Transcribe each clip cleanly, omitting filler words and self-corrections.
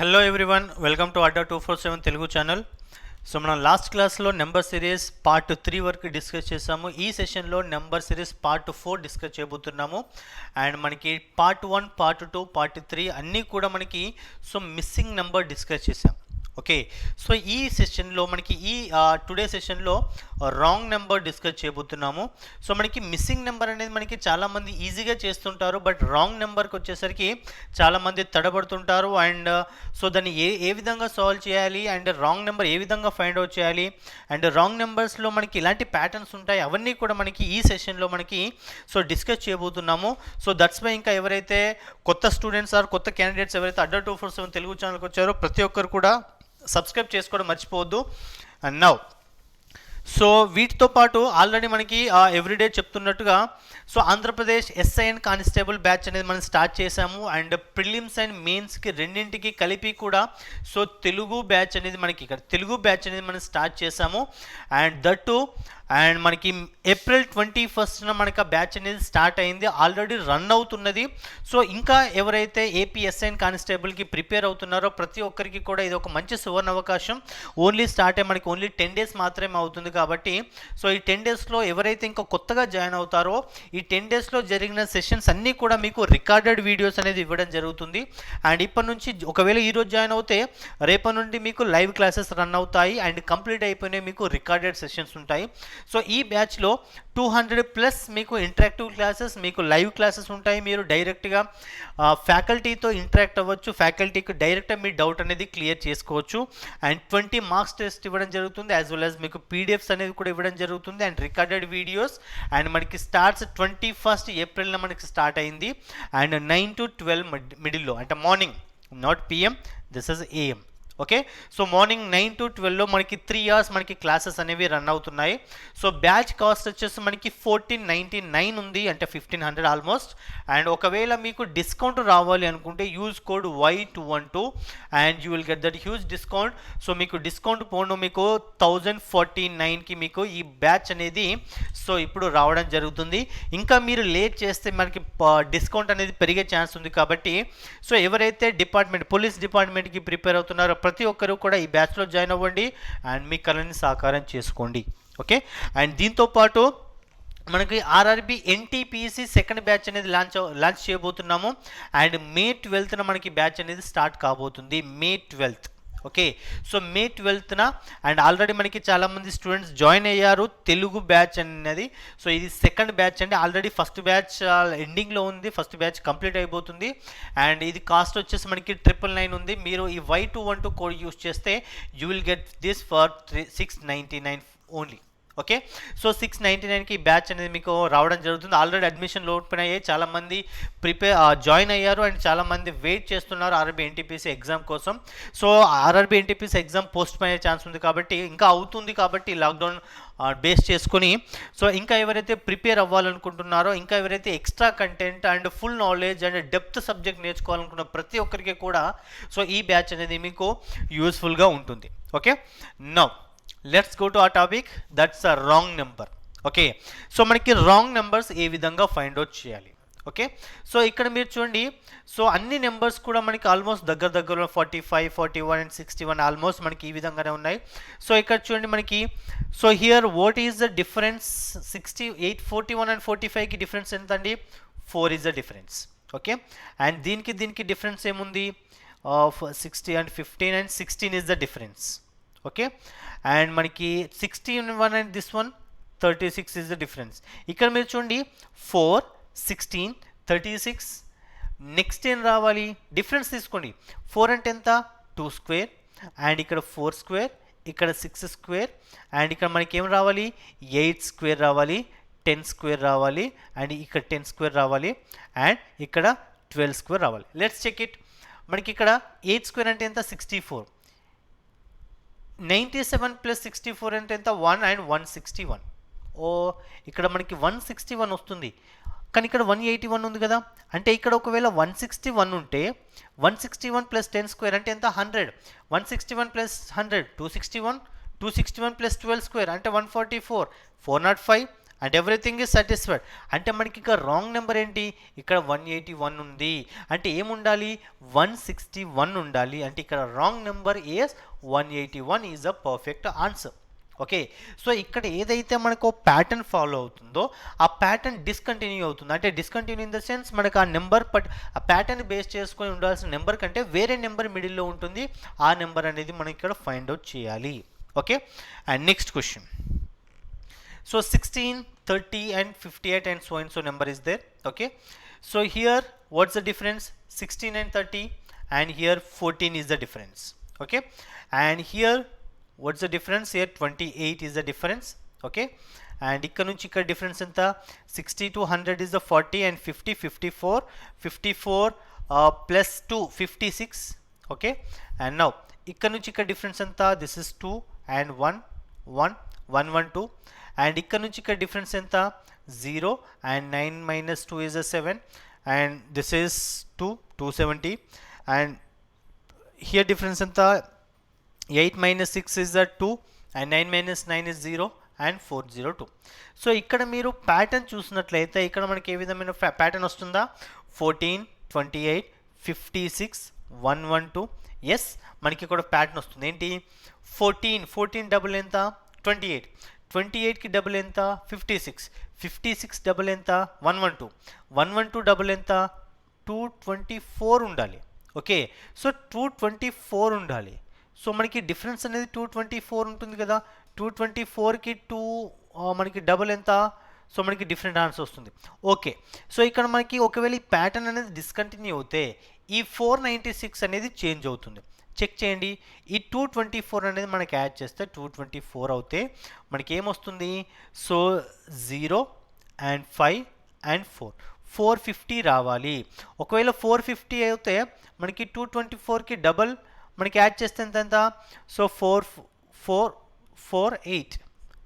Hello everyone, welcome to Adda 247 Telugu channel. So మనం last క్లాస్లో number series part 3 వరకు discuss చేసాము. ఈ సెషన్లో నెంబర్ సిరీస్ పార్ట్ 4 డిస్కస్ చేయబోతున్నాము. అండ్ మనకి పార్ట్ 1, పార్ట్ 2, పార్ట్ 3 అన్నీ కూడా మనకి మిస్సింగ్ నెంబర్ డిస్కస్ చేసాం. ఓకే, సో ఈ సెషన్లో మనకి టుడే సెషన్లో రాంగ్ నెంబర్ డిస్కస్ చేయబోతున్నాము. సో మనకి మిస్సింగ్ నెంబర్ అనేది మనకి చాలామంది ఈజీగా చేస్తుంటారు, బట్ రాంగ్ నెంబర్కి వచ్చేసరికి చాలామంది తడబడుతుంటారు. అండ్ సో దాన్ని ఏ విధంగా సాల్వ్ చేయాలి, అండ్ రాంగ్ నెంబర్ ఏ విధంగా ఫైండ్ అవుట్ చేయాలి, అండ్ రాంగ్ నెంబర్స్లో మనకి ఇలాంటి ప్యాటర్న్స్ ఉంటాయి, అవన్నీ కూడా మనకి ఈ సెషన్లో మనకి డిస్కస్ చేయబోతున్నాము. సో దట్స్ వై ఇంకా ఎవరైతే కొత్త స్టూడెంట్స్ ఆర్ కొత్త క్యాండిడేట్స్ ఎవరైతే అడ్డా 247 తెలుగు ఛానల్కి వచ్చారో ప్రతి ఒక్కరు కూడా సబ్స్క్రైబ్ చేసుకోవడం మర్చిపోవద్దు. అండ్ నౌ సో వీటితో పాటు ఆల్రెడీ మనకి ఎవ్రీడే చెప్తున్నట్టుగా Andhra Pradesh SI and constable batch అనేది మనం స్టార్ట్ చేసాము. అండ్ ప్రిలిమ్స్ అండ్ మెయిన్స్కి రెండింటికి కలిపి కూడా తెలుగు బ్యాచ్ అనేది మనం స్టార్ట్ చేసాము. అండ్ దట్టు అండ్ మనకి ఏప్రిల్ 21న మనకి ఆ బ్యాచ్ అనేది స్టార్ట్ అయింది, ఆల్రెడీ రన్ అవుతున్నది. సో ఇంకా ఎవరైతే ఏపీ ఎస్ఐ అండ్ కానిస్టేబుల్కి ప్రిపేర్ అవుతున్నారో ప్రతి ఒక్కరికి కూడా ఇది ఒక మంచి సువర్ణ అవకాశం. ఓన్లీ స్టార్ట్ అయ్యి మనకి ఓన్లీ 10 days మాత్రమే అవుతుంది కాబట్టి ఈ 10 daysలో ఎవరైతే ఇంకా కొత్తగా జాయిన్ అవుతారో ఈ 10 daysలో జరిగిన సెషన్స్ అన్నీ కూడా మీకు రికార్డెడ్ వీడియోస్ అనేది ఇవ్వడం జరుగుతుంది. అండ్ ఇప్పటి నుంచి ఒకవేళ ఈరోజు జాయిన్ అవుతే రేపటి నుండి మీకు లైవ్ క్లాసెస్ రన్ అవుతాయి అండ్ కంప్లీట్ అయిపోయినాయి, మీకు రికార్డెడ్ సెషన్స్ ఉంటాయి. సో ఈ బ్యాచ్లో 200+ మీకు ఇంటరాక్టివ్ క్లాసెస్, మీకు లైవ్ క్లాసెస్ ఉంటాయి. మీరు డైరెక్ట్గా ఫ్యాకల్టీతో ఇంటరాక్ట్ అవ్వచ్చు, ఫ్యాకల్టీకి డైరెక్ట్గా మీ డౌట్ అనేది క్లియర్ చేసుకోవచ్చు. అండ్ 20 marks టెస్ట్ ఇవ్వడం జరుగుతుంది, యాజ్ వెల్ యాజ్ మీకు పీడిఎఫ్స్ అనేది కూడా ఇవ్వడం జరుగుతుంది అండ్ రికార్డెడ్ వీడియోస్. అండ్ మనకి స్టార్ట్స్ 21st ఏప్రిల్న మనకి స్టార్ట్ అయింది. అండ్ 9 to 12 మిడిల్లో, అంటే morning, not PM, this is AM. Okay, so morning 9 to 12లో మనకి 3 hours మనకి క్లాసెస్ అనేవి రన్ అవుతున్నాయి. సో బ్యాచ్ కాస్ట్ వచ్చేసి మనకి 1499 ఉంది, అంటే 1500 ఆల్మోస్ట్. అండ్ ఒకవేళ మీకు డిస్కౌంట్ రావాలి అనుకుంటే use code Y212 and you will get that huge discount. So మీకు డిస్కౌంట్ పోను మీకు 1049కి మీకు ఈ బ్యాచ్ అనేది ఇప్పుడు రావడం జరుగుతుంది. ఇంకా మీరు లేట్ చేస్తే మనకి డిస్కౌంట్ అనేది పెరిగే ఛాన్స్ ఉంది కాబట్టి ఎవరైతే పోలీస్ డిపార్ట్మెంట్కి ప్రిపేర్ అవుతున్నారో ప్రతి ఒక్కరు కూడా ఈ బ్యాచ్లో జాయిన్ అవ్వండి అండ్ మీ కళని సాకారం చేసుకోండి. ఓకే, అండ్ దీంతోపాటు మనకి ఆర్ఆర్బి ఎన్టీపీసీ సెకండ్ బ్యాచ్ అనేది లాంచ్ చేయబోతున్నాము. అండ్ May 12న మనకి బ్యాచ్ అనేది స్టార్ట్ కాబోతుంది, May 12th. Okay, so May 12న అండ్ ఆల్రెడీ మనకి చాలామంది స్టూడెంట్స్ జాయిన్ అయ్యారు తెలుగు బ్యాచ్ అనేది. ఇది సెకండ్ బ్యాచ్ అండి, ఆల్రెడీ ఫస్ట్ బ్యాచ్ ఎండింగ్లో ఉంది, ఫస్ట్ బ్యాచ్ కంప్లీట్ అయిపోతుంది. అండ్ ఇది కాస్ట్ వచ్చేసి మనకి 999 ఉంది. మీరు ఈ Y212 కోడ్ యూస్ చేస్తే you will get this for 699 only. Okay, so 699కి batch అనేది మీకు రావడం జరుగుతుంది. ఆల్రెడీ అడ్మిషన్లు ఓపెన్ అయ్యాయి, చాలామంది జాయిన్ అయ్యారు అండ్ చాలామంది వెయిట్ చేస్తున్నారు ఆర్ఆర్బి ఎన్టీపీసీ ఎగ్జామ్ కోసం. So RRB NTPC exam post పోయే ఛాన్స్ ఉంది కాబట్టి, ఇంకా అవుతుంది కాబట్టి లాక్డౌన్ బేస్ చేసుకుని ఇంకా ఎవరైతే ప్రిపేర్ అవ్వాలనుకుంటున్నారో, ఇంకా ఎవరైతే extra content and full knowledge and depth subject నేర్చుకోవాలనుకున్న ప్రతి ఒక్కరికి కూడా ఈ బ్యాచ్ అనేది మీకు యూస్ఫుల్గా ఉంటుంది. Okay, now let's go to ఆ topic, that's a wrong number. Okay, so మనకి రాంగ్ నెంబర్స్ ఏ విధంగా ఫైండ్ అవుట్ చేయాలి. ఓకే, సో ఇక్కడ మీరు చూడండి, అన్ని నెంబర్స్ కూడా మనకి ఆల్మోస్ట్ దగ్గరలో 45, 41 అండ్ 61 ఆల్మోస్ట్ మనకి ఈ విధంగానే ఉన్నాయి. ఇక్కడ చూడండి మనకి here what is the difference? 68, 41 and 45కి డిఫరెన్స్ ఎంత అండి? 4 is the difference. Okay, and దీనికి డిఫరెన్స్ ఏముంది? 60 and 15 and 16 is the difference. Okay, and మనకి 61 and this one 36 is the difference. ఇక్కడ మీరు చూడండి 4, 16, 36. నెక్స్ట్ ఏం రావాలి? డిఫరెన్స్ తీసుకోండి. 4 అంటే ఎంత? 2 square, అండ్ ఇక్కడ 4 square, ఇక్కడ 6 square, అండ్ ఇక్కడ మనకి ఏం రావాలి? 8 square రావాలి, 10 square రావాలి, అండ్ ఇక్కడ 10 square రావాలి, అండ్ ఇక్కడ 12 square రావాలి. Let's check it. మనకి ఇక్కడ 8 square అంటే ఎంత? 64. 97 + 64 అంటే ఎంత? 1 అండ్ 161. ఇక్కడ మనకి 161 వస్తుంది, కానీ ఇక్కడ 181 ఉంది కదా. అంటే ఇక్కడ ఒకవేళ 161 ఉంటే 161 + 10 square అంటే ఎంత? 100. 161 + 100 261, 261 + 12 square అంటే 144, 405 అండ్ ఎవ్రీథింగ్ ఈజ్ సాటిస్ఫైడ్. అంటే మనకి ఇక రాంగ్ నెంబర్ ఏంటి, ఇక్కడ 181 ఉంది. అంటే ఏముండాలి, 161 ఉండాలి. అంటే ఇక్కడ wrong number is 181 is a perfect answer. Okay, so ఇక్కడ ఏదైతే మనకు ప్యాటర్న్ ఫాలో అవుతుందో ఆ ప్యాటర్న్ డిస్కంటిన్యూ అవుతుంది. అంటే డిస్కంటిన్యూ ఇన్ ద సెన్స్ మనకు ఆ నెంబర్ ఆ ప్యాటర్న్ బేస్ చేసుకొని ఉండాల్సిన నెంబర్ కంటే వేరే నెంబర్ మిడిల్లో ఉంటుంది. ఆ నెంబర్ అనేది మనం ఇక్కడ ఫైండ్ అవుట్ చేయాలి. Okay, and next question. So 16, 30 and 58 and so and so number is there. Okay, so here what's the difference, 16 and 30, and here 14 is the difference. Okay, and here what's the difference, here 28 is the difference. Okay, and ikkada nunchi ikkada difference enta, 60 to 100 is the 40 and 50 54 plus 2 56. Okay, and now ikkada nunchi ikkada difference enta, this is 2 and 1 and ikkada nunchi ikkada difference enta, 0 and 9 minus 2 is a 7 and this is 270 and here difference enta, 8 minus 6 is a 2 and 9 minus 9 is 0 and 402. So ఇక్కడ మీరు pattern చూసినట్లయితే ఇక్కడ మనకి ఏ విధమైన pattern వస్తుందా, 14 28 56 112. Yes, మనకి ఇక్కడ pattern వస్తుంది. ఏంటి, 14 డబుల్ ఎంత, 28కి డబుల్ ఎంత, 56 డబుల్ ఎంత, 112 డబుల్ ఎంత, 224 ఉండాలి. ఓకే, సో 224 ఉండాలి. సో మనకి డిఫరెన్స్ అనేది 224 ఉంటుంది కదా, 224కి 2 మనకి డబుల్ ఎంత, సో మనకి డిఫరెంట్ ఆన్సర్ వస్తుంది. ఓకే, సో ఇక్కడ మనకి ఒకవేళ ఈ ప్యాటర్న్ అనేది డిస్కంటిన్యూ అవుతే ఈ 496 అనేది చేంజ్ అవుతుంది. చెక్ చేయండి, ఈ 224 అనేది మనకి యాడ్ చేస్తే 224 అవుతే మనకి ఏమొస్తుంది, సో 0 and 5 and 450 రావాలి. ఒకవేళ 450 అయితే మనకి 224కి డబల్ మనకి యాడ్ చేస్తే ఎంత, సో 448.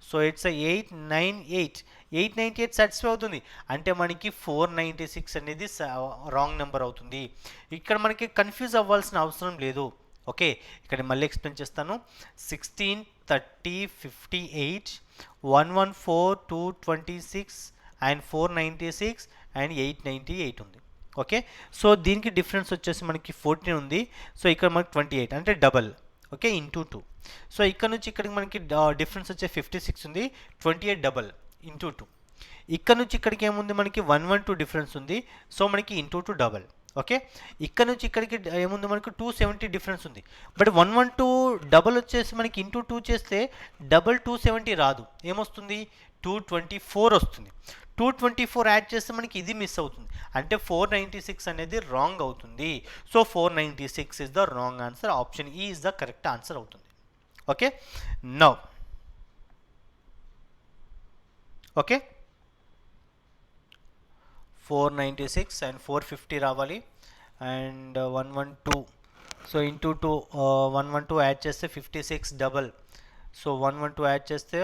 సో ఇట్స్ 898 సాటిస్ఫై అవుతుంది. అంటే మనకి 496 అనేది రాంగ్ నెంబర్ అవుతుంది. ఇక్కడ మనకి కన్ఫ్యూజ్ అవ్వాల్సిన అవసరం లేదు. ఓకే, ఇక్కడ మళ్ళీ ఎక్స్ప్లెయిన్ చేస్తాను. 16 30 58 114 226 అండ్ 496 అండ్ 898 ఉంది. ఓకే, సో దీనికి డిఫరెన్స్ వచ్చేసి మనకి 14 ఉంది. సో ఇక్కడ మనకి 28 అంటే డబల్. Okay, into 2. సో ఇక్కడ నుంచి ఇక్కడికి మనకి డిఫరెన్స్ వచ్చే 56 ఉంది, 28 డబల్ ఇంటూ 2. ఇక్కడ నుంచి ఇక్కడికి ఏముంది, మనకి 112 డిఫరెన్స్ ఉంది. సో మనకి ఇంటూ 2 డబల్. ఓకే, ఇక్కడ నుంచి ఇక్కడికి ఏముంది, మనకు 270 డిఫరెన్స్ ఉంది. బట్ 112 డబల్ వచ్చేసి మనకి ఇంటూ 2 చేస్తే డబల్ 270 రాదు. ఏమొస్తుంది, 224 వస్తుంది. 224 యాడ్ చేస్తే మనకి ఇది మిస్ అవుతుంది. అంటే 496 అనేది రాంగ్ అవుతుంది. So 496 is the wrong answer. Option ఈ ఇస్ ద కరెక్ట్ ఆన్సర్ అవుతుంది. ఓకే, నౌ ఓకే 496 అండ్ 450 రావాలి అండ్ 112. సో ఇంటూ 2 112 యాడ్ చేస్తే 56 డబల్. సో 112 యాడ్ చేస్తే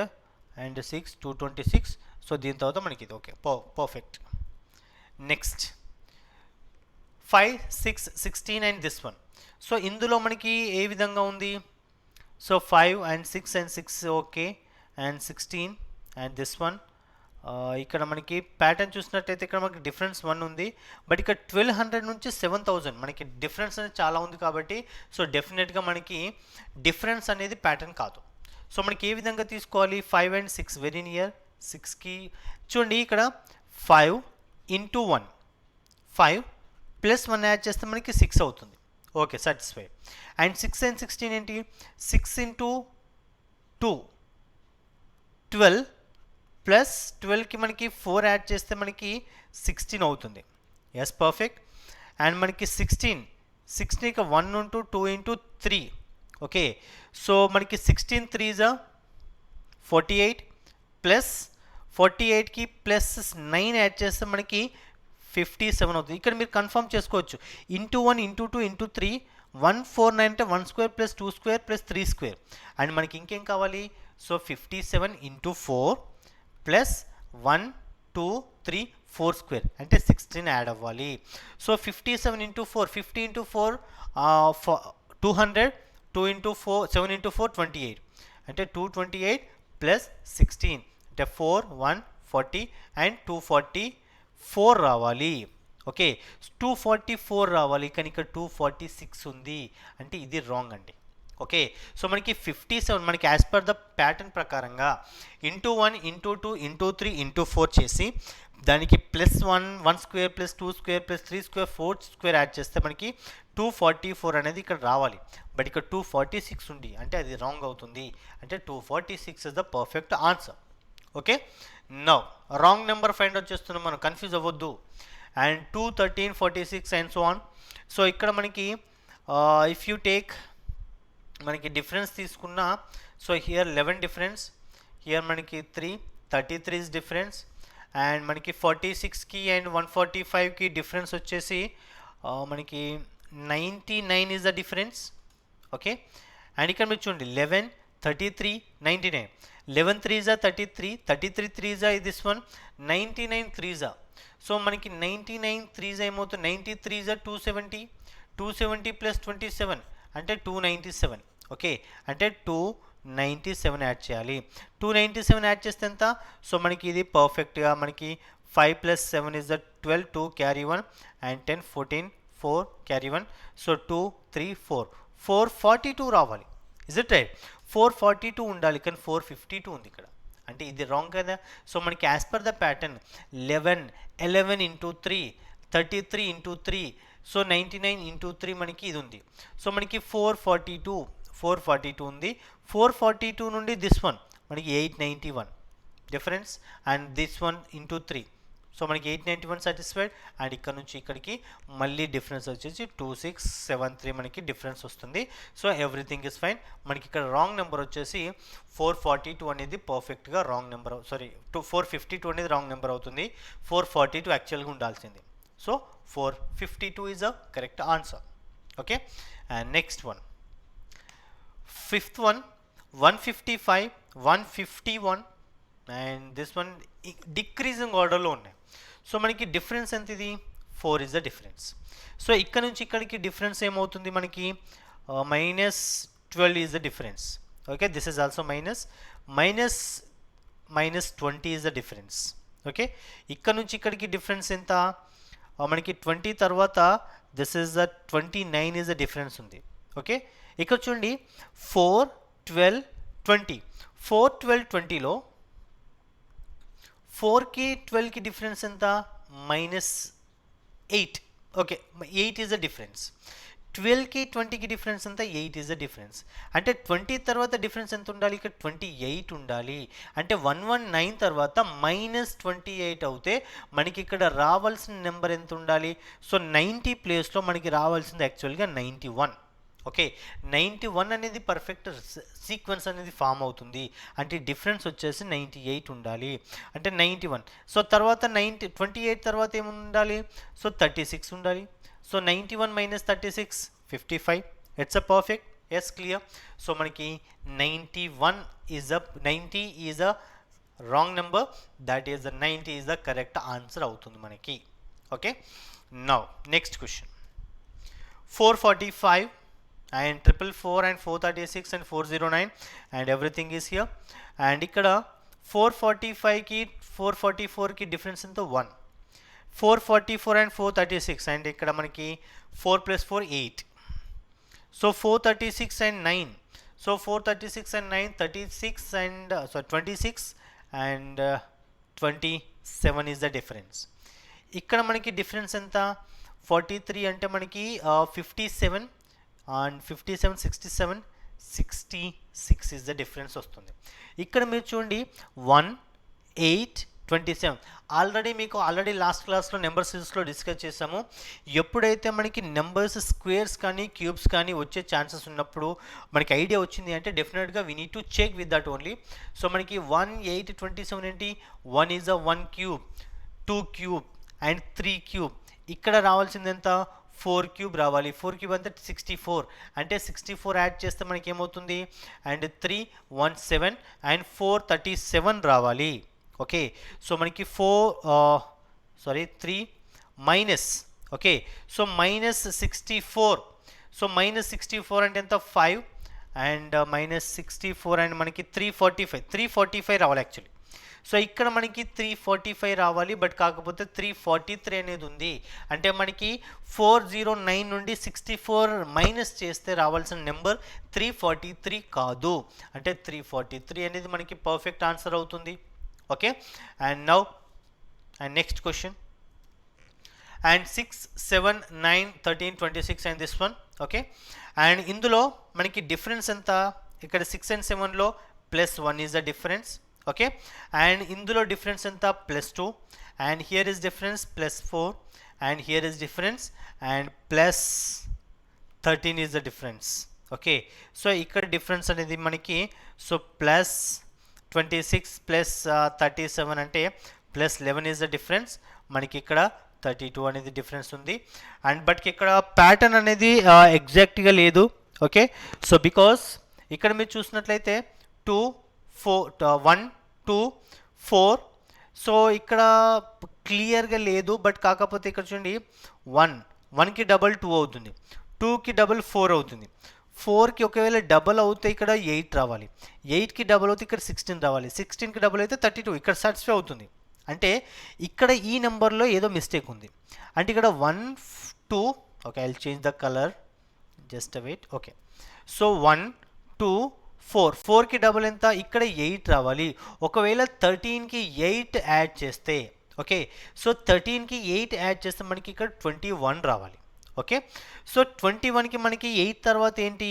అండ్ 6 226. సో దీని తర్వాత మనకి ఇది okay perfect. Next 5 6 16 and this one. So ఇందులో మనకి ఏ విధంగా ఉంది, so 5 and 6 and 6 okay and 16 and this one. ఇక్కడ మనకి ప్యాటర్న్ చూసినట్టయితే ఇక్కడ మనకి డిఫరెన్స్ 1 ఉంది. బట్ ఇక్కడ 1200 నుంచి 7000 మనకి డిఫరెన్స్ అనేది చాలా ఉంది కాబట్టి సో డెఫినెట్గా మనకి డిఫరెన్స్ అనేది ప్యాటర్న్ కాదు. సో మనకి ఏ విధంగా తీసుకోవాలి, 5 and 6 వెరీ నియర్. 6కి చూడండి ఇక్కడ 5 into 1 5 ప్లస్ 1 యాడ్ చేస్తే మనకి 6 అవుతుంది. Okay, satisfy. అండ్ 6 and 16 ఏంటి, 6 into 2 12 ప్లస్ 12కి మనకి 4 యాడ్ చేస్తే మనకి 16 అవుతుంది. Yes, perfect. అండ్ మనకి 16కి 1 into 2 into 3. ఓకే, సో మనకి 16 3 48 ప్లస్ 48కి ప్లస్ 9 యాడ్ చేస్తే మనకి 57 అవుతుంది. ఇక్కడ మీరు కన్ఫర్మ్ చేసుకోవచ్చు, ఇంటూ 1 ఇంటూ 2 ఇంటూ 3 149 అంటే 1 square plus 2 square plus 3 square. And మనకి ఇంకేం కావాలి, సో 57 ఇంటూ 4 ప్లస్ 1 2 3 4 స్క్వేర్ అంటే 16 యాడ్ అవ్వాలి. So 57 into 4 50 into 4 200 2 into 4 7 into 4 28 అంటే 228 ప్లస్ 16 అంటే 4 1 240 అండ్ 244 రావాలి. ఓకే, 244 రావాలి, కానీ ఇక్కడ 246 ఉంది, అంటే ఇది రాంగ్ అండి. ఓకే, సో మనకి 57 మనకి యాజ్ పర్ ద ప్యాటర్న్ ప్రకారంగా ఇంటూ 1 ఇంటూ 2 ఇంటూ 3 ఇంటూ 4 చేసి దానికి plus 1 square plus 2 square plus 3 square 4 square yard చేస్తే మనకి 244 అనేది ఇక్కడ రావాలి. బట్ ఇక్కడ 246 ఉంది, అంటే అది రాంగ్ అవుతుంది. అంటే 246 is the perfect answer. Okay, now wrong number find out చేస్తున్నాం, మనం కన్ఫ్యూజ్ అవ్వద్దు. And 2, 13, 46 and so on. So ఇక్కడ మనకి ఇఫ్ యూ టేక్ మనకి డిఫరెన్స్ తీసుకున్నా, సో హియర్ 11 డిఫరెన్స్, హియర్ మనకి 33 ఇస్ డిఫరెన్స్, అండ్ మనకి 46కి అండ్ 145కి డిఫరెన్స్ వచ్చేసి మనకి 99 is the difference. Okay, and ఇక్కడ మీరు చూడండి 11, 33, 99, 11 3s are 33, 33 3s are this one, 99 3s are. So మనకి 99 3s ఏమవుతుంది, 93s are 270, 270 ప్లస్ 27 అంటే 297. ఓకే, అంటే 297 యాడ్ చేయాలి. 297 యాడ్ చేస్తే ఎంత, సో మనకి ఇది పర్ఫెక్ట్గా మనకి 5 + 7 is the 12, 2 carry 1 and 10 14 4 carry 1, so 2 3 4 442 రావాలి. Is it right? 442 ఉండాలి, కానీ 452 ఉంది ఇక్కడ, అంటే ఇది రాంగ్ కదా. సో మనకి as per the pattern 11 into 3 33 into 3, so 99 into 3 మనకి ఇది ఉంది. సో మనకి 442 ఉంది. 442 నుండి దిస్ వన్ మనకి 891 difference, and this one into 3, so మనకి 891 సాటిస్ఫైడ్. అండ్ ఇక్కడ నుంచి ఇక్కడికి మళ్ళీ డిఫరెన్స్ వచ్చేసి 2673 మనకి డిఫరెన్స్ వస్తుంది. So everything is fine. మనకి ఇక్కడ రాంగ్ నెంబర్ వచ్చేసి 442 అనేది పర్ఫెక్ట్గా రాంగ్ నెంబర్, సారీ 452 అనేది రాంగ్ నెంబర్ అవుతుంది. 442 యాక్చువల్గా ఉండాల్సింది. So 452 is a correct answer. Okay, and next one, fifth one, 155, 151 and this one decreasing order లో ఉన్నాయి. సో మనకి డిఫరెన్స్ ఎంత, ఇది 4 is the difference. సో ఇక్కడ నుంచి ఇక్కడికి డిఫరెన్స్ ఏమవుతుంది మనకి, -12 is the difference. Okay, this is also -20 is the difference. Okay, ఇక్కడ నుంచి ఇక్కడికి డిఫరెన్స్ ఎంత మనకి 20 తర్వాత this is the 29 is the difference ఉంది. ఓకే, ఇక్కడ చూడండి 4 12 20, 4 12 20లో 4కి 12కి డిఫరెన్స్ ఎంత, -8. Okay, 8 is the difference. 12కి 20కి డిఫరెన్స్ ఎంత, 8 ఇస్ ద డిఫరెన్స్. అంటే 20 తర్వాత డిఫరెన్స్ ఎంత ఉండాలి, ఇక్కడ 28 ఉండాలి. అంటే 119 తర్వాత -28 అవుతే మనకి ఇక్కడ రావాల్సిన నెంబర్ ఎంత ఉండాలి, సో 90 ప్లేస్లో మనకి రావాల్సింది యాక్చువల్గా 91. ఓకే, 91 అనేది పర్ఫెక్ట్ సీక్వెన్స్ అనేది ఫామ్ అవుతుంది, అంటే డిఫరెన్స్ వచ్చేసి 98 ఉండాలి, అంటే 91. సో తర్వాత 28 తర్వాత ఏముండాలి, సో 36 ఉండాలి. So 91 - 36 55. It's a perfect. Yes, clear. So మనకి 90 is a wrong number, that is the 90 is the correct answer అవుతుంది మనకి. Okay, now next question, 445 and 444 and 436 and 409 and everything is here. And ఇక్కడ 445కి 444కి difference ఎంత, 1. 444 and 436, and ఇక్కడ మనకి 4 + 4 8. So 436 and 9, so 436 and 9 36 and 26 and 27 is the difference. ఇక్కడ మనకి difference ఎంత, 43 అంటే మనకి 57 and 57 66 is the difference వస్తుంది. ఇక్కడ మీరు చూడండి 1 8 27 ఆల్రెడీ లాస్ట్ క్లాస్లో నెంబర్ సిరీస్లో డిస్కస్ చేసాము. ఎప్పుడైతే మనకి నెంబర్స్ స్క్వేర్స్ కానీ క్యూబ్స్ కానీ వచ్చే ఛాన్సెస్ ఉన్నప్పుడు మనకి ఐడియా వచ్చింది అంటే డెఫినెట్గా we need to check with that only. So మనకి 1 8 27 ఏంటి, 1 is a 1 cube, 2 cube and 3 cube. ఇక్కడ రావాల్సింది ఎంత, 4 క్యూబ్ రావాలి. 4 క్యూబ్ అంటే 64, అంటే 64 యాడ్ చేస్తే మనకి ఏమవుతుంది, అండ్ 3 17 అండ్ 437 రావాలి. ఓకే, సో మనకి 3 మైనస్, ఓకే, సో -64. సో -64 అంటే ఎంత, 5 అండ్ -64 అండ్ మనకి 345 రావాలి యాక్చువల్లీ. సో ఇక్కడ మనకి 345 రావాలి, బట్ కాకపోతే 343 అనేది ఉంది. అంటే మనకి 409 నుండి 64 మైనస్ చేస్తే రావాల్సిన నెంబర్ 343 కాదు. అంటే 343 అనేది మనకి పర్ఫెక్ట్ ఆన్సర్ అవుతుంది. Okay, and now and next question. And 6, 7, 9, 13, 26 and this one. Okay, and ఇందులో మనకి డిఫరెన్స్ ఎంత? ఇక్కడ 6 and 7లో +1 is the difference. Okay, and ఇందులో డిఫరెన్స్ ఎంత? +2, and here is difference +4, and here is difference and +13 is the difference. Okay, so ఇక్కడ difference అనేది మనకి so +26 +37 అంటే +11 ఈజ్ ద డిఫరెన్స్. మనకి ఇక్కడ 32 అనేది డిఫరెన్స్ ఉంది. అండ్ బట్ ఇక్కడ ప్యాటర్న్ అనేది ఎగ్జాక్ట్గా లేదు. ఓకే, సో బికాస్ ఇక్కడ మీరు చూసినట్లయితే 2, 4, 1, 2, 4, సో ఇక్కడ క్లియర్గా లేదు. బట్ కాకపోతే ఇక్కడ చూడండి 1కి డబల్ 2 అవుతుంది, 2కి డబల్ 4 అవుతుంది, 4కి ఒకవేళ డబల్ అవుతే ఇక్కడ 8 రావాలి, 8కి డబల్ అవుతే ఇక్కడ 16 రావాలి, 16కి డబల్ అయితే 32, ఇక్కడ సాటిస్ఫై అవుతుంది. అంటే ఇక్కడ ఈ నెంబర్లో ఏదో మిస్టేక్ ఉంది. అంటే ఇక్కడ 1, 2, okay I will change the colour, just wait. Okay, so 1, 2, 4, 4కి డబల్ ఎంత? ఇక్కడ 8 రావాలి. ఒకవేళ 13కి 8 యాడ్ చేస్తే, ఓకే సో 13కి 8 యాడ్ చేస్తే మనకి ఇక్కడ 21 రావాలి. ఓకే, సో 21కి మనకి 8 తర్వాత ఏంటి?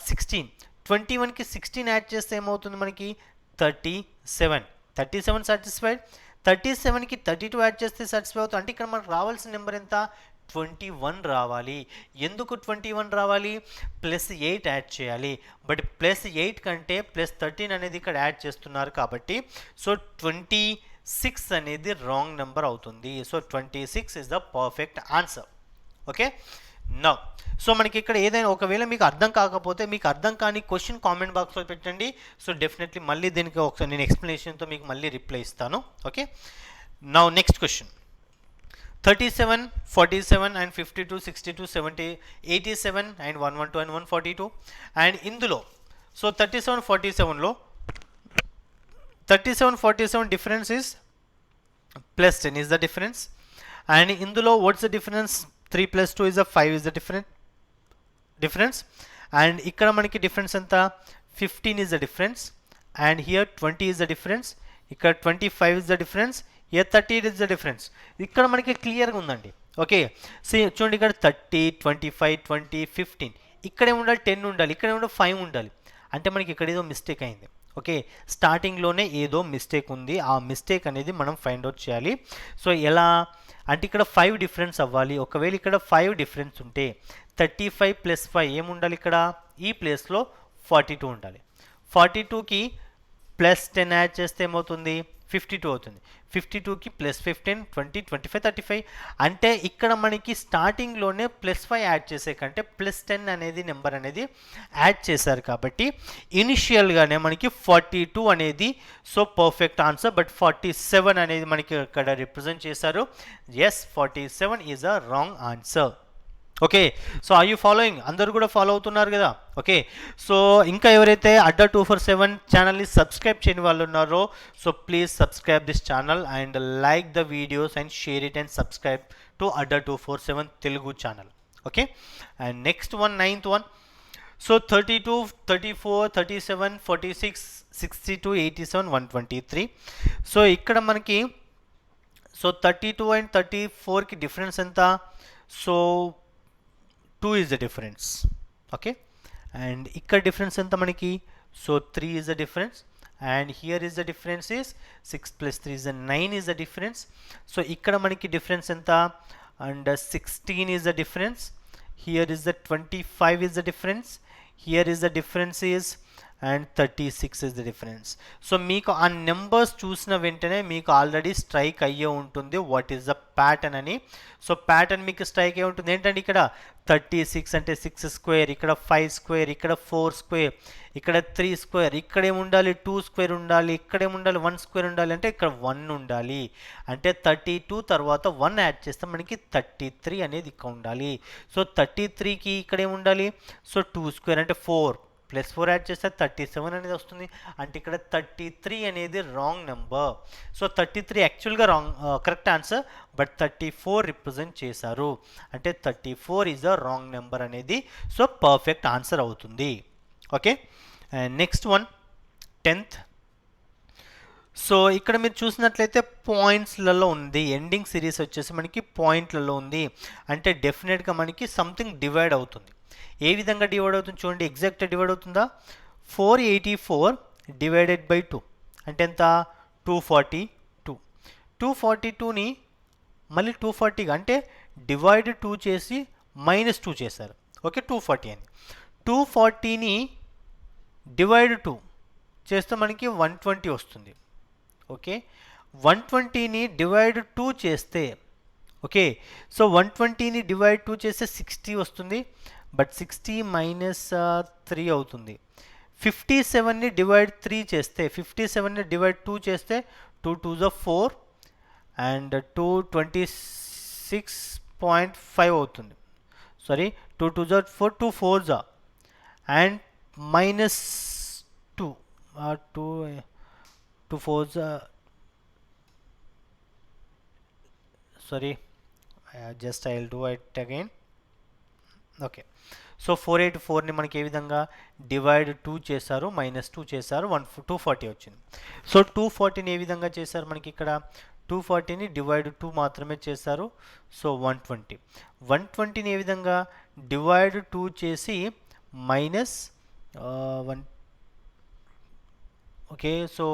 16, 21కి 16 యాడ్ చేస్తే ఏమవుతుంది మనకి? 37, 37 సాటిస్ఫైడ్. 37కి 32 యాడ్ చేస్తే సాటిస్ఫై అవుతుంది. అంటే ఇక్కడ మనకు రావాల్సిన నెంబర్ ఎంత? 21 రావాలి. ఎందుకు 21 రావాలి? +8 యాడ్ చేయాలి. బట్ +8 కంటే +13 అనేది ఇక్కడ యాడ్ చేస్తున్నారు కాబట్టి సో 26 అనేది రాంగ్ నెంబర్ అవుతుంది. So 26 is the perfect answer. Okay, now so మనకి ఇక్కడ ఏదైనా ఒకవేళ మీకు అర్థం కాకపోతే, మీకు అర్థం కాని క్వశ్చన్ కామెంట్ బాక్స్లో పెట్టండి. సో డెఫినెట్లీ మళ్ళీ దీనికి ఒకసారి నేను ఎక్స్ప్లెనేషన్తో మీకు మళ్ళీ రిప్లై ఇస్తాను. Okay, now next question. 37, 47 and 52, 62, 70, 87 and 112 and 142. And ఇందులో so 37, 47లో 37, 47 difference is +10 is the difference. And ఇందులో what's the difference? 3 + 2 is a 5 is the difference. And ఇక్కడ మనకి డిఫరెన్స్ ఎంత? 15 is the difference. And here 20 is the difference. ఇక్కడ 25 is the difference. Here 30 is the difference. ఇక్కడ మనకి క్లియర్గా ఉందండి. Okay, so చూడండి ఇక్కడ 30, 25, 20, 15 ఇక్కడే ఉండాలి, 10 ఉండాలి, ఇక్కడే ఉండాలి 5 ఉండాలి. అంటే మనకి ఇక్కడ ఏదో మిస్టేక్ అయింది. ఓకే, స్టార్టింగ్లోనే ఏదో మిస్టేక్ ఉంది. ఆ మిస్టేక్ అనేది మనం ఫైండ్ అవుట్ చేయాలి. సో ఎలా అంటే ఇక్కడ 5 డిఫరెన్స్ అవ్వాలి. ఒకవేళ ఇక్కడ 5 డిఫరెన్స్ ఉంటే 35 + 5 ఏముండాలి? ఇక్కడ ఈ ప్లేస్లో 42 ఉండాలి. 42కి +10 యాడ్ చేస్తే ఏమవుతుంది? 52 అవుతుంది. 52కి +15, 20, 25, 35. అంటే ఇక్కడ మనకి స్టార్టింగ్లోనే +5 యాడ్ చేసే కంటే +10 అనేది నెంబర్ అనేది యాడ్ చేశారు కాబట్టి ఇనిషియల్గానే మనకి 42 అనేది సో పర్ఫెక్ట్ ఆన్సర్. బట్ 47 అనేది మనకి ఇక్కడ రిప్రజెంట్ చేశారు. Yes, 47 is a wrong answer. Okay, so are you following? అందరూ కూడా ఫాలో అవుతున్నారు కదా. ఓకే, సో ఇంకా ఎవరైతే అడ్డా 247 ఛానల్ని సబ్స్క్రైబ్ చేయని వాళ్ళు ఉన్నారో so please subscribe this channel and like the videos and share it and subscribe to Adda 247 Telugu channel. Okay, and next one, 9th one. So 32, 34, 37, 46, 62, 87, 123. So ఇక్కడ మనకి సో 32 and 34కి డిఫరెన్స్ ఎంత? So 2 is the difference. Okay, and ఇక్కడ difference ఎంత మనకి? So 3 is the difference. And here is the difference is 6 + 3 is the 9 is the difference. So ఇక్కడ మనకి difference ఎంత? and 16 is the difference. Here is the 25 is the difference. Here is the difference is and 36 is the difference. So మీకు ఆ numbers చూసిన వెంటనే మీకు already strike అయ్యే ఉంటుంది వాట్ ఈస్ ద ప్యాటర్న్ అని. సో ప్యాటర్న్ మీకు స్ట్రైక్ అయ్యే ఉంటుంది. ఏంటంటే ఇక్కడ 36 అంటే 6 స్క్వేర్, ఇక్కడ 5 స్క్వేర్, ఇక్కడ 4 స్క్వేర్, ఇక్కడ 3 స్క్వేర్, ఇక్కడేం ఉండాలి? 2 స్క్వేర్ ఉండాలి, ఇక్కడేం ఉండాలి? 1 స్క్వేర్ ఉండాలి. అంటే ఇక్కడ 1 ఉండాలి. అంటే 32 తర్వాత 1 యాడ్ చేస్తే మనకి 33 అనేది ఇక్కడ ఉండాలి. సో 33కి ఇక్కడ ఏం ఉండాలి? సో 2 స్క్వేర్ అంటే 4 +4 యాడ్ చేస్తే 37 అనేది వస్తుంది. అంటే ఇక్కడ 33 అనేది రాంగ్ నెంబర్. సో 33 యాక్చువల్గా కరెక్ట్ ఆన్సర్, బట్ 34 రిప్రజెంట్ చేశారు. అంటే 34 ఈజ్ ద రాంగ్ నెంబర్ అనేది సో పర్ఫెక్ట్ ఆన్సర్ అవుతుంది. Okay, and next one 10th. So ఇక్కడ మీరు చూసినట్లయితే పాయింట్స్లలో ఉంది, ఎండింగ్ సిరీస్ వచ్చేసి మనకి పాయింట్లలో ఉంది. అంటే డెఫినెట్గా మనకి సంథింగ్ డివైడ్ అవుతుంది. ఏ విధంగా డివైడ్ అవుతుంది చూడండి, ఎగ్జాక్ట్గా డివైడ్ అవుతుందా? 484 డివైడెడ్ బై 2 అంటే ఎంత? 242. 242ని మళ్ళీ 240గా అంటే డివైడ్ 2 చేసి -2 చేశారు. ఓకే, 240 అని. 240ని డివైడ్ 2 చేస్తే మనకి 120 వస్తుంది. ఓకే, 120ని డివైడ్ 2 చేస్తే, ఓకే, సో 120ని డివైడ్ 2 చేస్తే 60 వస్తుంది, బట్ 60 -3 అవుతుంది. 57ని డివైడ్ 3 చేస్తే, 57ని డివైడ్ 2 చేస్తే 2 2s are 4 అండ్ 2 26.5 అవుతుంది. Sorry, 2 2s are 4, 2 4s are and -2 2 4s are, sorry, just I'll do it again. Okay, so 484ని మనకి ఏ విధంగా డివైడ్ 2 చేశారు, -2 చేశారు, 240 వచ్చింది. సో 240ని ఏ విధంగా చేశారు మనకి ఇక్కడ? 240ని డివైడ్ 2 మాత్రమే చేశారు. సో 120ని ఏ విధంగా డివైడ్ 2 చేసి -1, ఓకే, సో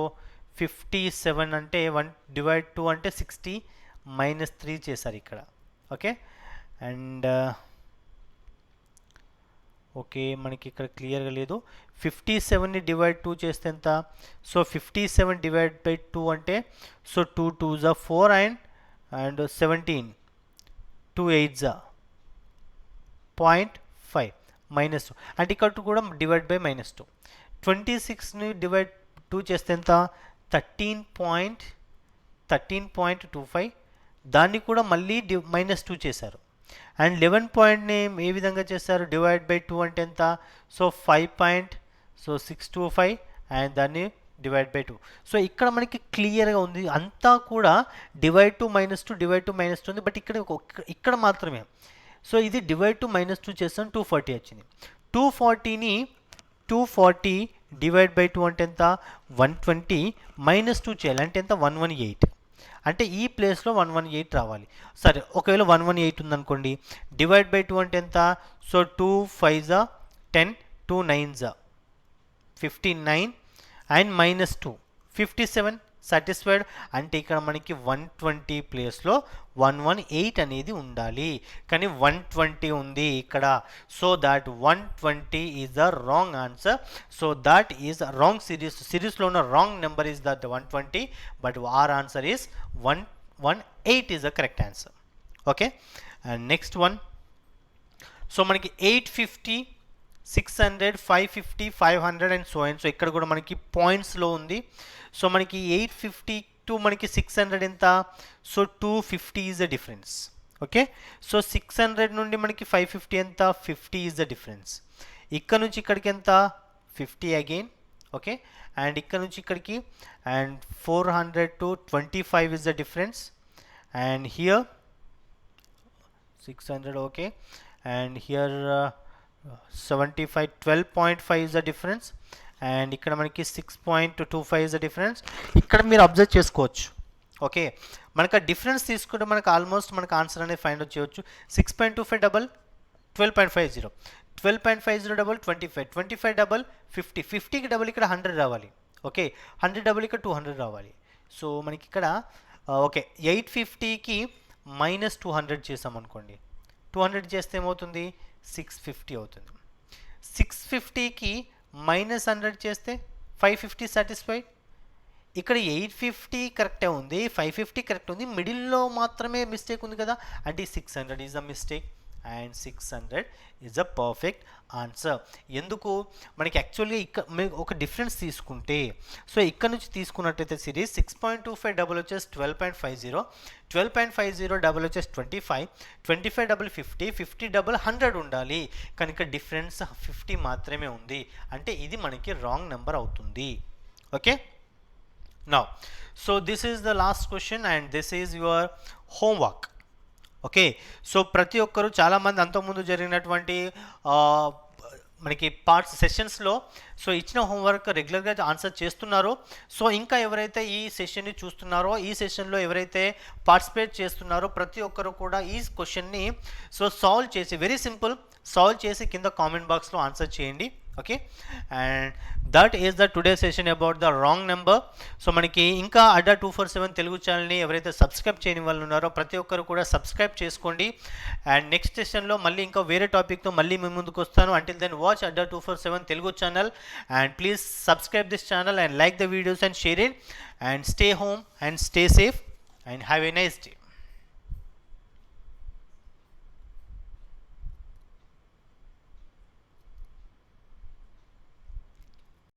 57 అంటే 1 డివైడ్ 2 అంటే 60 -3 చేశారు ఇక్కడ. ఓకే, అండ్ ఓకే, మనకి ఇక్కడ క్లియర్గా లేదు. 57ని డివైడ్ 2 చేస్తే ఎంత? సో 57 డివైడ్ బై 2 అంటే so 2 2s are 4 and 17, 2 8s are 0.5 -2 అంటే ఇక్కడ కూడా డివైడ్ బై -2. 26ని డివైడ్ 2 చేస్తే ఎంత? 13.25, దాన్ని కూడా మళ్ళీ -2 చేశారు. అండ్ 11 పాయింట్ని ఏ విధంగా చేస్తారు? డివైడ్ బై 2 అంటే ఎంత? సో 5.625 అండ్ దాన్ని డివైడ్ బై 2. సో ఇక్కడ మనకి క్లియర్గా ఉంది, అంతా కూడా డివైడ్ టు -2 డివైడ్ టు -2 ఉంది, బట్ ఇక్కడ మాత్రమే. సో ఇది డివైడ్ టు -2 చేస్తాం, 240 వచ్చింది. 240 డివైడ్ బై 2 అంటే ఎంత? 120 -2 చేయాలి అంటే ఎంత? 118. అంటే ఈ ప్లేస్లో 118 రావాలి. సరే, ఒకవేళ 118 ఉందనుకోండి, డివైడ్ బై 2 అంటే ఎంత? So 2 5s are 10, 2 9s are 59 and -2 57 satisfied. అంటే ఇక్కడ మనకి 120 ప్లేస్లో 118 అనేది ఉండాలి, కానీ 120 ఉంది ఇక్కడ. So that 120 is the wrong answer. So that is wrong సిరీస్లో ఉన్న wrong number is that 120, but our answer is 118 is the correct answer. Okay, and next one. So మనకి 850, 600, 550, 500 అండ్ సో అండ్ సో ఇక్కడ కూడా మనకి పాయింట్స్లో ఉంది. So మనకి 850 to మనకి 600 ఎంత? So 250 is the difference. Okay, so 600 నుండి మనకి 550 ఎంత? 50 ఈజ్ ద డిఫరెన్స్. ఇక్కడ నుంచి ఇక్కడికి ఎంత? 50 అగైన్. ఓకే, అండ్ ఇక్కడ నుంచి ఇక్కడికి and 400 to 25 is the difference. And here 600, okay, and here 75, 12.5 is the difference. And ఇక్కడ మనకి 6.25 is the difference. ఇక్కడ మీరు అబ్జర్వ్ చేసుకోవచ్చు. ఓకే, మనకు ఆ డిఫరెన్స్ తీసుకుంటే మనకు ఆల్మోస్ట్ మనకు ఆన్సర్ అనేది ఫైండ్ అవుట్ చేయవచ్చు. 6.25 డబల్ 12.50, 12.50 డబల్ 25, 25 డబల్ 50, 50కి డబల్ ఇక్కడ 100 రావాలి. ఓకే, 100 డబల్ ఇక్కడ 200 రావాలి. సో మనకి ఇక్కడ ఓకే 850కి -200 చేసామనుకోండి, 200 చేస్తే ఏమవుతుంది? 650 అవుతుంది. 650కి -100 చేస్తే 550 సాటిస్ఫైడ్. ఇక్కడ 850 కరెక్టే ఉంది, 550 కరెక్ట్ ఉంది, మిడిల్లో మాత్రమే మిస్టేక్ ఉంది కదా, అంటే 600 is the mistake. And 600 is a perfect answer. ఎందుకు మనకి యాక్చువల్గా మీరు ఒక డిఫరెన్స్ తీసుకుంటే, సో ఇక్కడ నుంచి తీసుకున్నట్టయితే సిరీస్ 6.25 డబుల్ వచ్చేసి 12.50, 12.50 డబుల్ వచ్చేసి 25, 25 డబుల్ 50, 50 డబుల్ 100 ఉండాలి. కానీ ఇక్కడ డిఫరెన్స్ 50 మాత్రమే ఉంది, అంటే ఇది మనకి రాంగ్ నెంబర్ అవుతుంది. Okay, now so this is the last question and this is your homework. Okay, so ప్రతి ఒక్కరు చాలామంది అంతకుముందు జరిగినటువంటి మనకి పార్ట్స్ సెషన్స్లో సో ఇచ్చిన హోంవర్క్ రెగ్యులర్గా ఆన్సర్ చేస్తున్నారు. సో ఇంకా ఎవరైతే ఈ సెషన్ని చూస్తున్నారో, ఈ సెషన్లో ఎవరైతే పార్టిసిపేట్ చేస్తున్నారో ప్రతి ఒక్కరు కూడా ఈ క్వశ్చన్ని సో సాల్వ్ చేసి, వెరీ సింపుల్, సాల్వ్ చేసి కింద కామెంట్ బాక్స్లో ఆన్సర్ చేయండి. Okay, and that is the today session about the wrong number. So మనకి ఇంకా అడ్డా 247 తెలుగు ఛానల్ని ఎవరైతే సబ్స్క్రైబ్ చేయని వాళ్ళు ఉన్నారో ప్రతి ఒక్కరు కూడా సబ్స్క్రైబ్ చేసుకోండి. అండ్ నెక్స్ట్ సెషన్లో మళ్ళీ ఇంకా వేరే టాపిక్తో మళ్ళీ మీ ముందుకు వస్తాను. Until then watch Adda 247 Telugu channel and please subscribe this channel and like the videos and share it and stay home and stay safe and have a nice day.